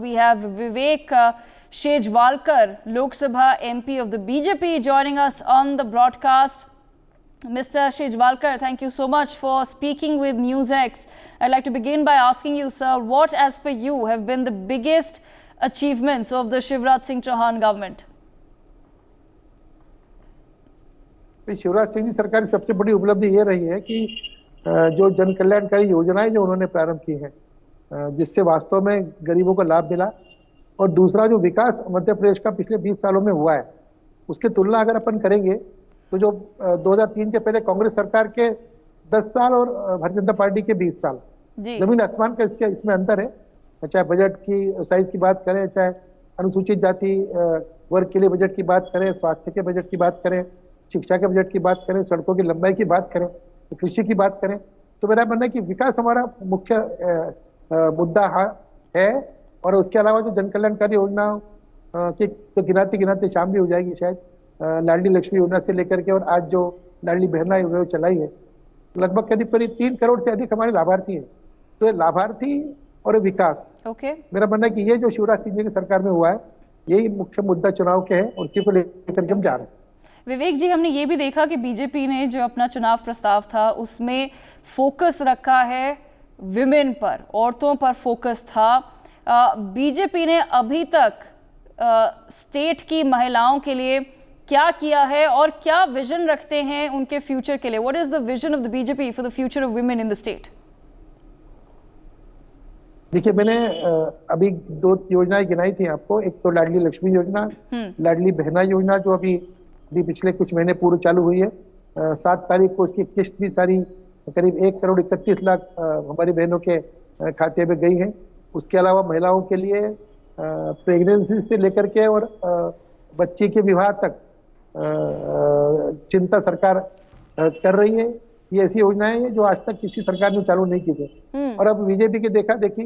we have Vivek Shejwalkar, Lok Sabha MP of the BJP, joining us on the broadcast. Mr. Shejwalkar, thank you so much for speaking with NewsX. I'd like to begin by asking you, sir, what, as per you, have been the biggest achievements of the Shivraj Singh Chauhan government? Shivraj Singh ji सरकार की सबसे बड़ी उपलब्धि ये रही है कि जो जन कल्याणकारी योजनाएं जो उन्होंने प्रारंभ की हैं, जिससे वास्तव में गरीबों को लाभ मिला, और दूसरा जो विकास मध्य प्रदेश का पिछले 20 सालों में हुआ है, उसकी तुलना अगर अपन करेंगे तो जो 2003 के पहले कांग्रेस सरकार के 10 साल और भारतीय जनता पार्टी के 20 साल, जमीन आसमान का इसमें अंतर है। चाहे बजट की साइज की बात करें, चाहे अनुसूचित जाति वर्ग के लिए बजट की बात करें, स्वास्थ्य के बजट की बात करें, शिक्षा के बजट की बात करें, सड़कों की लंबाई की बात करें, कृषि की बात करें, तो मेरा मानना है कि विकास हमारा मुख्य मुद्दा है। और उसके अलावा जो जन कल्याणकारी योजना की तो गिनाते गिनाते शाम भी हो जाएगी शायद, लाडली लक्ष्मी योजना से लेकर के और आज जो लाडली बहना योजना चलाई है, लगभग करीब 3 करोड़ से अधिक हमारे लाभार्थी हैं। तो लाभार्थी और विकास, मेरा मानना है कि ये जो शिवराज सिंह जी की सरकार में हुआ है, यही मुख्य मुद्दा चुनाव के है और इसी को लेकर हम जा रहे हैं। विवेक जी, हमने ये भी देखा कि बीजेपी ने जो अपना चुनाव प्रस्ताव था उसमें फोकस रखा है विमेन पर, औरतों पर फोकस था। बीजेपी ने अभी तक स्टेट की महिलाओं के लिए क्या किया है और क्या विजन रखते हैं उनके फ्यूचर के लिए? What is the vision of the BJP for the future of women in the state? देखिए, मैंने अभी 2 योजनाएं गिनाई थी आपको। एक तो लाडली लक्ष्मी योजना, लाडली बहना योजना जो अभी पिछले कुछ महीने पूर्व चालू हुई है। 7 तारीख को उसकी किस्त भी सारी करीब 1 करोड़ 31 लाख हमारी बहनों के खाते में गई है। उसके अलावा महिलाओं के लिए प्रेगनेंसी से लेकर के और बच्चे के विवाह तक चिंता सरकार कर रही है। ये ऐसी योजनाएं हैं जो आज तक किसी सरकार ने चालू नहीं की थी, और अब बीजेपी की देखा देखी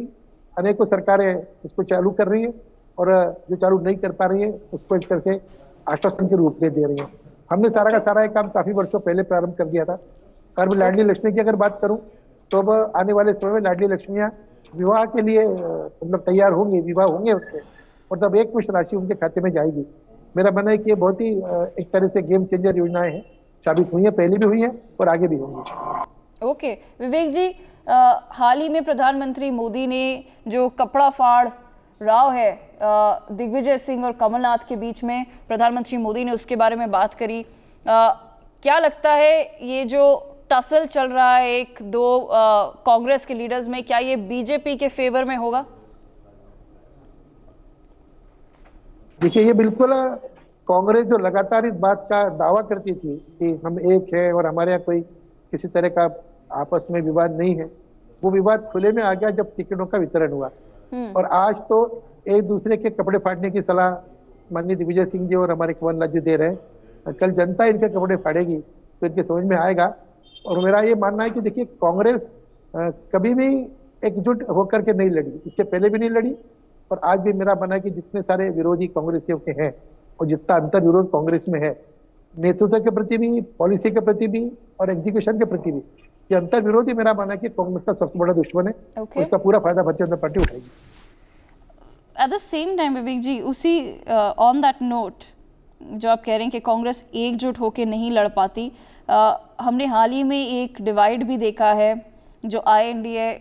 अनेकों सरकारें इसको चालू कर रही है, और जो चालू नहीं कर पा रही है उसको एक तरह से आश्वासन के रूप में दे रही है। हमने सारा का सारा काम काफी वर्षों पहले प्रारंभ कर दिया था। और मैं लाडली लक्ष्मी की अगर बात करूं तो अब आने वाले समय में लाडली लक्ष्मियां विवाह के लिए मतलब तैयार होंगे, विवाह होंगे उसके, और तब एक मुश्त राशि उनके खाते में जाएगी। मेरा मानना है कि ये बहुत ही एक तरह से गेम चेंजर योजनाएं हैं, साबित हुई है, पहले भी हुई है और आगे भी होंगी। ओके विवेक जी, हाल ही में प्रधानमंत्री मोदी ने जो कपड़ा फाड़ राव है दिग्विजय सिंह और कमलनाथ के बीच में, प्रधानमंत्री मोदी ने उसके बारे में बात करी। क्या लगता है ये जो टसल चल रहा है 1-2 कांग्रेस के लीडर्स में, क्या ये बीजेपी के फेवर में होगा? देखिए, ये बिल्कुल कांग्रेस जो लगातार इस बात का दावा करती थी कि हम एक है और हमारे यहाँ कोई किसी तरह का आपस में विवाद नहीं है, वो विवाद खुले में आ गया जब टिकटों का वितरण हुआ। और आज तो एक दूसरे के कपड़े फाड़ने की सलाह माननीय दिग्विजय सिंह जी और हमारे कमलनाथ जी दे रहे हैं। कल जनता इनके कपड़े फाड़ेगी तो इनके समझ में आएगा। और मेरा ये मानना है कि देखिए, कांग्रेस कभी भी एकजुट होकर के नहीं लड़ी, इससे पहले भी नहीं लड़ी और आज भी मेरा मानना है कि जितने सारे विरोधी कांग्रेसियों के हैं और जितना अंतर विरोध कांग्रेस में है, नेतृत्व के प्रति भी, पॉलिसी के प्रति भी और एग्जीक्यूशन के प्रति भी, ये अंतर विरोधी मेरा मानना है कि कांग्रेस का सबसे बड़ा दुश्मन है। उसका पूरा फायदा भारतीय जनता पार्टी उठाएगी। एट द सेम टाइम विवेक जी, उसी ऑन दैट नोट जो आप कह रहे हैं कि कांग्रेस एकजुट होकर नहीं लड़ पाती, हमने हाल ही में एक डिवाइड भी देखा है जो INDIA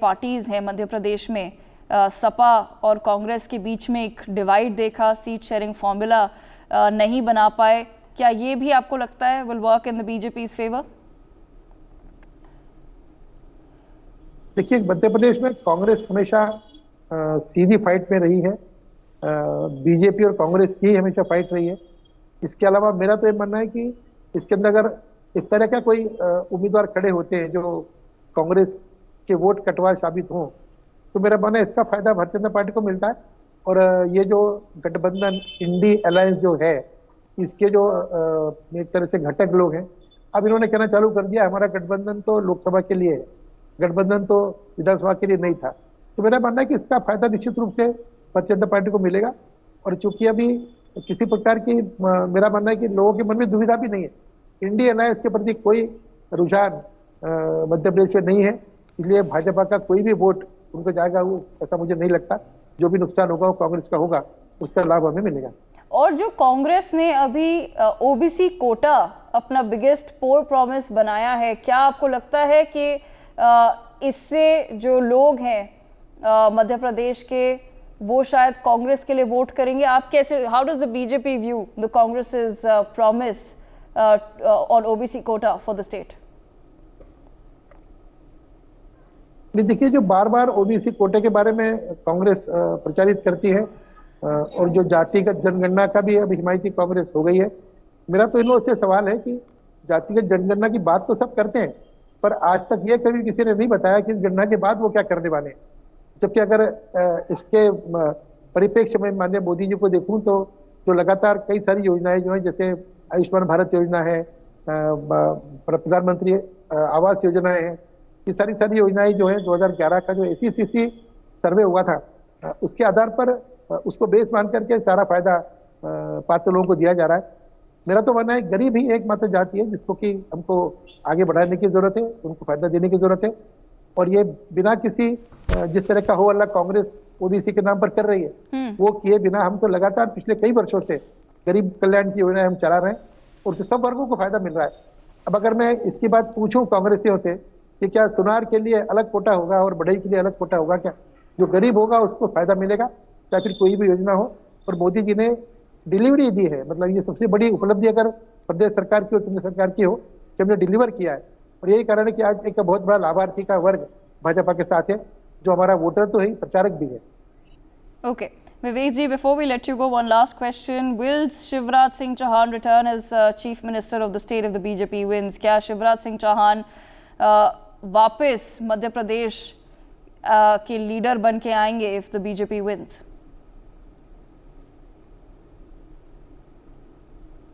पार्टीज़ हैं मध्य प्रदेश में, सपा और कांग्रेस के बीच में एक डिवाइड देखा, सीट शेयरिंग फॉर्मूला नहीं बना पाए। क्या ये भी आपको लगता है will work in the BJP's favour? देखिए, मध्य प्रदेश में कांग्रेस हमेशा सीधी फाइट में रही है, बीजेपी और कांग्रेस की हमेशा फाइट रही है। इसके अलावा मेरा तो ये मानना है कि इसके अंदर अगर इस तरह का कोई उम्मीदवार खड़े होते हैं जो कांग्रेस के वोट कटवा साबित हों, तो मेरा मानना है इसका फायदा भारतीय जनता पार्टी को मिलता है। और ये जो गठबंधन इंडी अलायंस जो है, इसके जो एक तरह से घटक लोग हैं, अब इन्होंने कहना चालू कर दिया हमारा गठबंधन तो लोकसभा के लिए है, गठबंधन तो विधानसभा के लिए नहीं था। तो मेरा मानना है कि इसका फायदा निश्चित रूप से भारतीय जनता पार्टी को मिलेगा। और चूंकि अभी किसी प्रकार की मेरा मानना है कि लोगों के मन में दुविधा भी नहीं है, इंडिया अलायंस के प्रति कोई रुझान मध्य प्रदेश में नहीं है, इसलिए भाजपा का कोई भी वोट उनको जाएगा वो, ऐसा मुझे नहीं लगता। जो भी नुकसान होगा वो कांग्रेस का होगा, उसका लाभ हमें मिलेगा। और जो कांग्रेस ने अभी ओबीसी कोटा अपना बिगेस्ट पोल प्रॉमिस बनाया है, क्या आपको लगता है कि इससे जो लोग हैं मध्य प्रदेश के, वो शायद कांग्रेस के लिए वोट करेंगे? आप कैसे, how does the BJP view the Congress's promise on OBC quota for the state? देखिए, जो बार बार ओबीसी कोटे के बारे में कांग्रेस प्रचारित करती है और जो जातिगत जनगणना का भी अब हिमायती कांग्रेस हो गई है, मेरा तो इन लोगों से सवाल है कि जातिगत जनगणना की बात तो सब करते हैं, पर आज तक ये कभी किसी ने नहीं बताया कि इस गणना के बाद वो क्या करने वाले हैं। जबकि अगर इसके परिप्रेक्ष्य में माननीय मोदी जी को देखूं तो जो लगातार कई सारी योजनाएं जो है, जैसे आयुष्मान भारत योजना है, प्रधानमंत्री आवास योजनाएं हैं, ये सारी योजनाएं जो है 2011 का जो ACCC सर्वे हुआ था, उसके आधार पर उसको बेस मान करके सारा फायदा पात्र लोगों को दिया जा रहा है। मेरा तो मानना है गरीब ही एकमात्र जाति है जिसको कि हमको आगे बढ़ाने की जरूरत है, उनको फायदा देने की जरूरत है। और ये बिना किसी जिस तरह का हो अल्लाह कांग्रेस ओबीसी के नाम पर कर रही है, वो किए बिना हम तो लगातार पिछले कई वर्षों से गरीब कल्याण की योजनाएं हम चला रहे हैं और सब वर्गों को फायदा मिल रहा है। अब अगर मैं इसकी बात पूछूं कांग्रेसियों से कि क्या सुनार के लिए अलग कोटा होगा और बढ़ई के लिए अलग कोटा होगा, क्या जो गरीब होगा उसको फायदा मिलेगा, चाहे फिर कोई भी योजना हो। और मोदी जी ने डिलीवरी दी है, मतलब ये सबसे बड़ी उपलब्धि अगर प्रदेश सरकार की और केंद्र सरकार की हो कि हमने डिलीवर किया है। और यही कारण है कि आज एक बहुत बड़ा लाभार्थी का वर्ग भाजपा के साथ है, जो हमारा वोटर तो है, प्रचारक भी है। Okay. Vivek ji, before we let you go, one last question. Will Shivraj Singh Chauhan return as Chief Minister of the state if the BJP wins? क्या शिवराज सिंह चौहान वापस मध्य प्रदेश के लीडर बन के आएंगे if the BJP wins?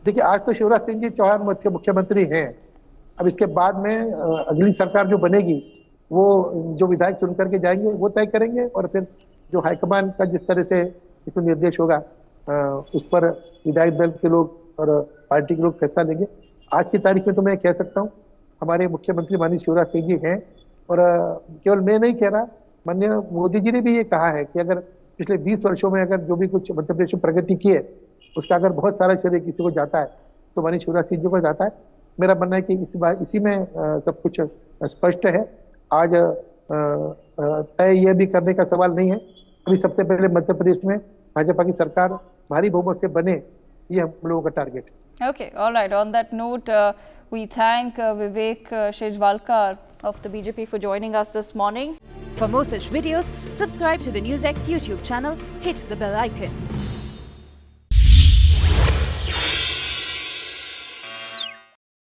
देखिए, आज तो शिवराज सिंह जी चौहान मुख्यमंत्री हैं। अब इसके बाद में अगली सरकार जो बनेगी वो जो विधायक चुन करके जाएंगे वो तय करेंगे, और फिर जो हाईकमान का जिस तरह से इसमें निर्देश होगा उस पर विधायक दल के लोग और पार्टी के लोग फैसला लेंगे। आज की तारीख में तो मैं कह सकता हूँ हमारे मुख्यमंत्री माननीय शिवराज सिंह जी हैं। और केवल मैं नहीं कह रहा, माननीय मोदी जी ने भी ये कहा है कि अगर पिछले 20 वर्षों में अगर जो भी कुछ मध्य प्रदेश में प्रगति की है उसका अगर बहुत सारा श्रेय किसी को जाता है तो माननीय शिवराज सिंह जी को जाता है। मेरा मानना है कि इसी में सब कुछ स्पष्ट है। आज तय ये भी करने का सवाल नहीं है, अभी सबसे पहले मध्य प्रदेश में भाजपा की सरकार भारी बहुमत से बने, ये हम लोगों का टारगेट है। Okay, all right. On that note, we thank Vivek Shejwalkar of the BJP for joining us this morning. For more such videos, subscribe to the NewsX YouTube channel, hit the bell icon.